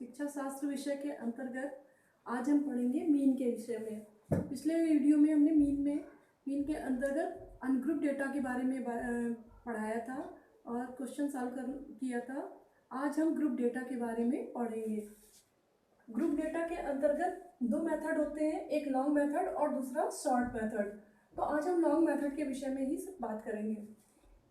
शिक्षा शास्त्र विषय के अंतर्गत आज हम पढ़ेंगे मीन के विषय में। पिछले वीडियो में हमने मीन के अंतर्गत अनग्रुप डेटा के बारे में पढ़ाया था और क्वेश्चन सॉल्व किया था। आज हम ग्रुप डेटा के बारे में पढ़ेंगे। ग्रुप डेटा के अंतर्गत दो मेथड होते हैं, एक लॉन्ग मेथड और दूसरा शॉर्ट मेथड। तो आज हम लॉन्ग मेथड के विषय में ही बात करेंगे।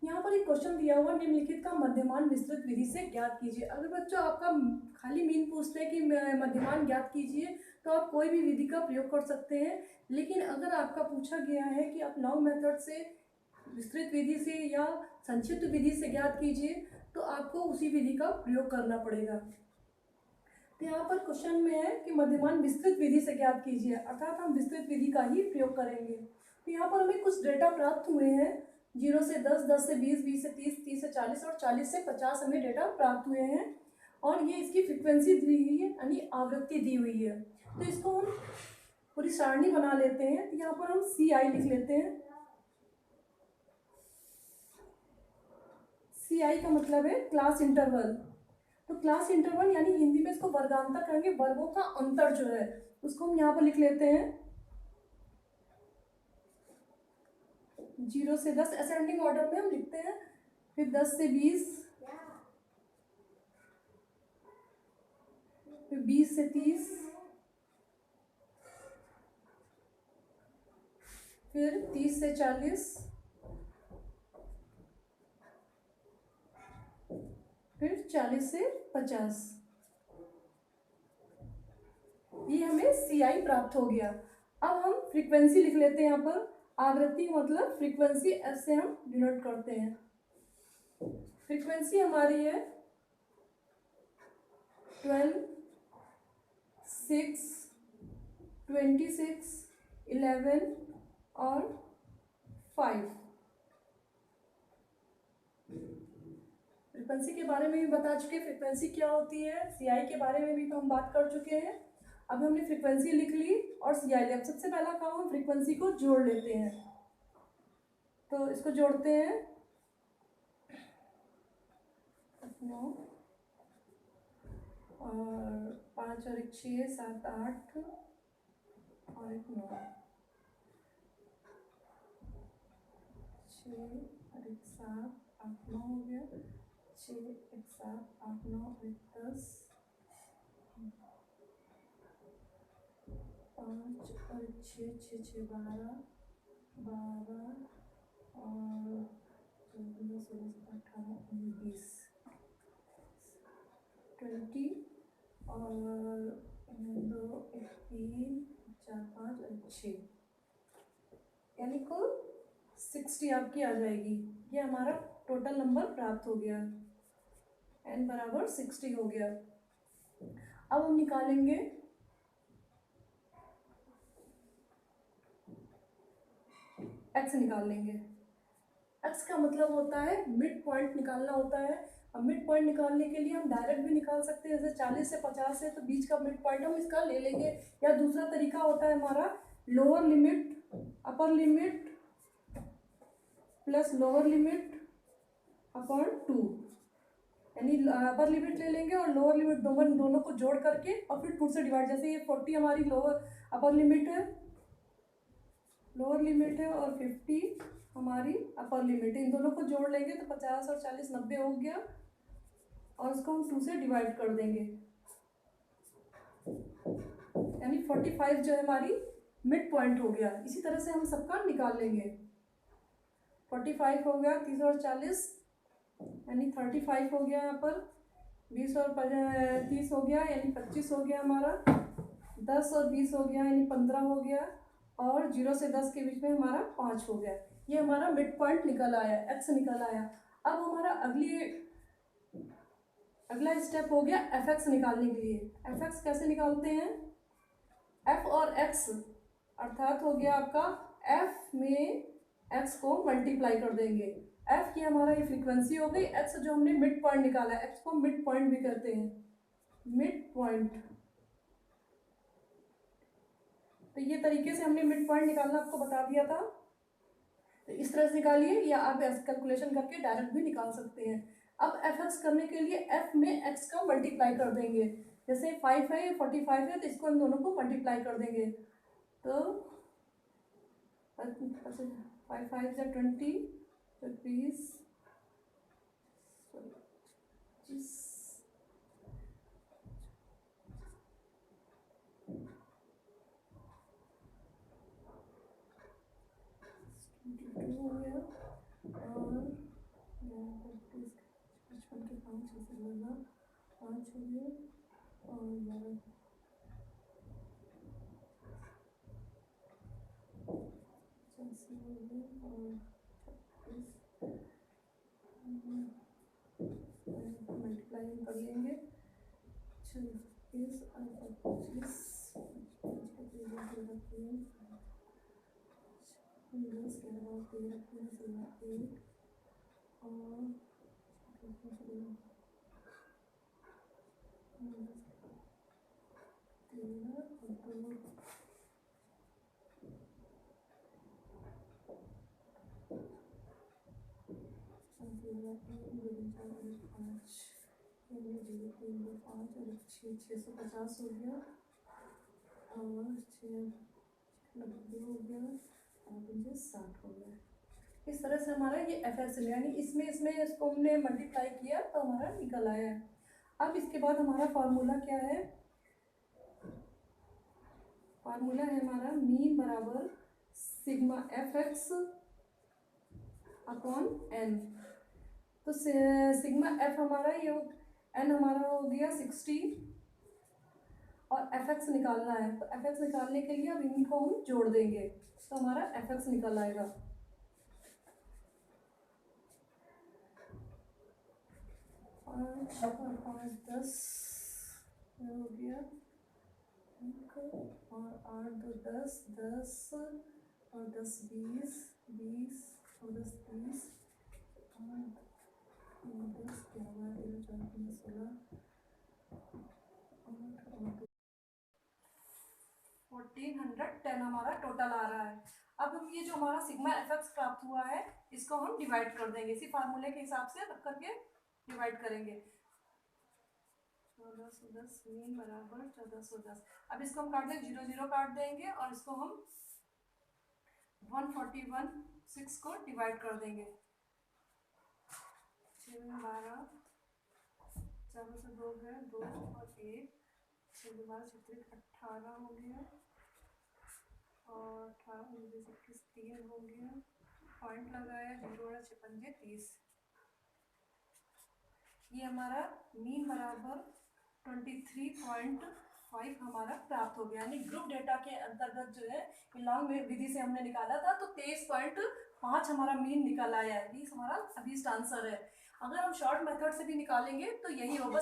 यहाँ पर एक क्वेश्चन दिया हुआ, निम्नलिखित का मध्यमान विस्तृत विधि से ज्ञात कीजिए। अगर बच्चों आपका खाली मीन पूछते हैं कि मध्यमान ज्ञात कीजिए तो आप कोई भी विधि का प्रयोग कर सकते हैं, लेकिन अगर आपका पूछा गया है कि आप लॉन्ग मेथड से, विस्तृत विधि से या संक्षिप्त विधि से ज्ञात कीजिए तो आपको उसी विधि का प्रयोग करना पड़ेगा। तो यहाँ पर क्वेश्चन में है कि मध्यमान विस्तृत विधि से ज्ञात कीजिए, अर्थात हम विस्तृत विधि का ही प्रयोग करेंगे। तो यहाँ पर हमें कुछ डेटा प्राप्त हुए हैं, 0 से 10, 10 से 20, 20 से 30, 30 से 40 और 40 से 50 हमें डेटा प्राप्त हुए हैं और ये इसकी फ्रीक्वेंसी दी हुई है, यानी आवृत्ति दी हुई है। तो इसको हम पूरी सारणी बना लेते हैं। तो यहाँ पर हम CI लिख लेते हैं। CI का मतलब है क्लास इंटरवल। तो क्लास इंटरवल यानी हिंदी में इसको वर्गांतर कहेंगे, वर्गों का अंतर जो है उसको हम यहाँ पर लिख लेते हैं 0 से 10, असेंडिंग ऑर्डर में हम लिखते हैं। फिर 10 से 20, फिर 20 से 30, फिर 30 से 40, फिर 40 से 50। ये हमें CI प्राप्त हो गया। अब हम फ्रीक्वेंसी लिख लेते हैं। यहाँ पर आवृत्ति मतलब फ्रीक्वेंसी, S से हम डिनोट करते हैं। फ्रीक्वेंसी हमारी है 12, 6, 26, 11 और 5। फ्रीक्वेंसी के बारे में भी बता चुके, फ्रीक्वेंसी क्या होती है। CI के बारे में भी तो हम बात कर चुके हैं। अब हमने फ्रीक्वेंसी लिख ली और CI लिया। सबसे पहला काम हम फ्रीक्वेंसी को जोड़ लेते हैं। तो इसको जोड़ते हैं 9 और 5 और 1 6, 7 8 और 1 9, 6 और 1 7 8 9 हो गया। 6 1 7 8 9 1 10, 5 और 6 6 6 12 12 और 14 16 18 19 20 और 2 1 3 4 5 और 6, यानी कुल 60 आपकी आ जाएगी। ये हमारा टोटल नंबर प्राप्त हो गया, n बराबर 60 हो गया। अब हम निकालेंगे x निकाल लेंगे। x का मतलब होता है मिड पॉइंट निकालना होता है। अब मिड पॉइंट निकालने के लिए हम डायरेक्ट भी निकाल सकते हैं, जैसे 40 से 50 है तो बीच का मिड पॉइंट हम इसका ले लेंगे, या दूसरा तरीका होता है हमारा lower limit upper limit plus lower limit upon 2, यानी अपर लिमिट ले लेंगे और लोअर लिमिट दोनों को जोड़ करके और फिर 2 से डिवाइड। जैसे ये 40 हमारी लोअर अपर लिमिट है, लोअर लिमिट है, और 50 हमारी अपर लिमिट है। इन दोनों को जोड़ लेंगे तो 50 और 40 90 हो गया और उसको हम 2 से डिवाइड कर देंगे, यानी 45 जो है हमारी मिड पॉइंट हो गया। इसी तरह से हम सबका निकाल लेंगे। 45 हो गया, 30 और 40 यानी 35 हो गया। यहाँ पर 20 और 30 हो गया यानी 25 हो गया हमारा। 10 और 20 हो गया यानी 15 हो गया, और 0 से 10 के बीच में हमारा 5 हो गया। ये हमारा मिड पॉइंट निकल आया, x निकल आया। अब हमारा अगला स्टेप हो गया fx निकालने के लिए। fx कैसे निकालते हैं, f और x अर्थात हो गया आपका f में x को मल्टीप्लाई कर देंगे। f की हमारा ये फ्रीक्वेंसी हो गई, x जो हमने मिड पॉइंट निकाला है, x को मिड पॉइंट भी कहते हैं, मिड पॉइंट। तो ये तरीके से हमने मिड पॉइंट निकालना आपको बता दिया था। तो इस तरह से निकालिए, या आप कैलकुलेशन करके डायरेक्ट भी निकाल सकते हैं। अब fx करने के लिए f में x का मल्टीप्लाई कर देंगे। जैसे 5 है 45 है, तो इसको हम दोनों को मल्टीप्लाई कर देंगे, तो 5 5 या 20, 20 22 हो गया, और 55 के 5 ऐसे लेना, 5 हो गया, और 11 85 हो गया, और 36 मल्टीप्लाई कर लेंगे, 26 और 25 10 के बाद 13 1 और 13 5 और 650 हो गया, और 690 हो गया, और 60 हो गया। इस तरह से हमारा ये FS यानी इसमें इसको हमने मल्टीप्लाई किया तो हमारा निकल आया है। अब इसके बाद हमारा फार्मूला क्या है, फार्मूला है हमारा मीन बराबर सिग्मा FX अपॉन N। तो सिग्मा F हमारा ये N हमारा हो गया 60, और FX निकालना है, तो FX निकालने के लिए अब इनको हम जोड़ देंगे, तो हमारा FX निकल आएगा। 5 और 5 10 हो गया, और 8 2 10 10 और 10 20 20 और 10 30 और 10 11 13 14 16 1410 हमारा टोटल आ रहा है। अब हम ये जो हमारा सिग्मा FX प्राप्त हुआ है इसको हम डिवाइड कर देंगे, इसी फार्मूले के हिसाब से रख करके डिवाइड करेंगे। 1410 मीन बराबर 1410। अब इसको हम काट देंगे, 0 0 काट देंगे, और इसको हम 141 6 को डिवाइड कर देंगे। 6 में 12, 4 से 2 गए 2 और 1, 6 के बाद 18 हो गया, और 18 21 3 हो गया, पॉइंट लगाया, 0 6 5 30। ये हमारा मीन बराबर 23.5 हमारा प्राप्त हो गया, यानी ग्रुप डेटा के अंतर्गत जो है लॉन्ग विधि से हमने निकाला था, तो 23.5 हमारा मीन निकल आया है। ये हमारा अभी आंसर है। अगर हम शॉर्ट मेथड से भी निकालेंगे तो यही होगा।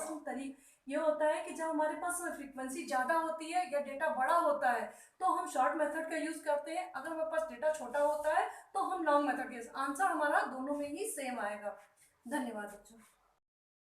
ये होता है कि जब हमारे पास फ्रीक्वेंसी ज़्यादा होती है या डेटा बड़ा होता है तो हम शॉर्ट मेथड का यूज़ करते हैं, अगर हमारे पास डेटा छोटा होता है तो हम लॉन्ग मेथड के। आंसर हमारा दोनों में ही सेम आएगा। धन्यवाद बच्चों।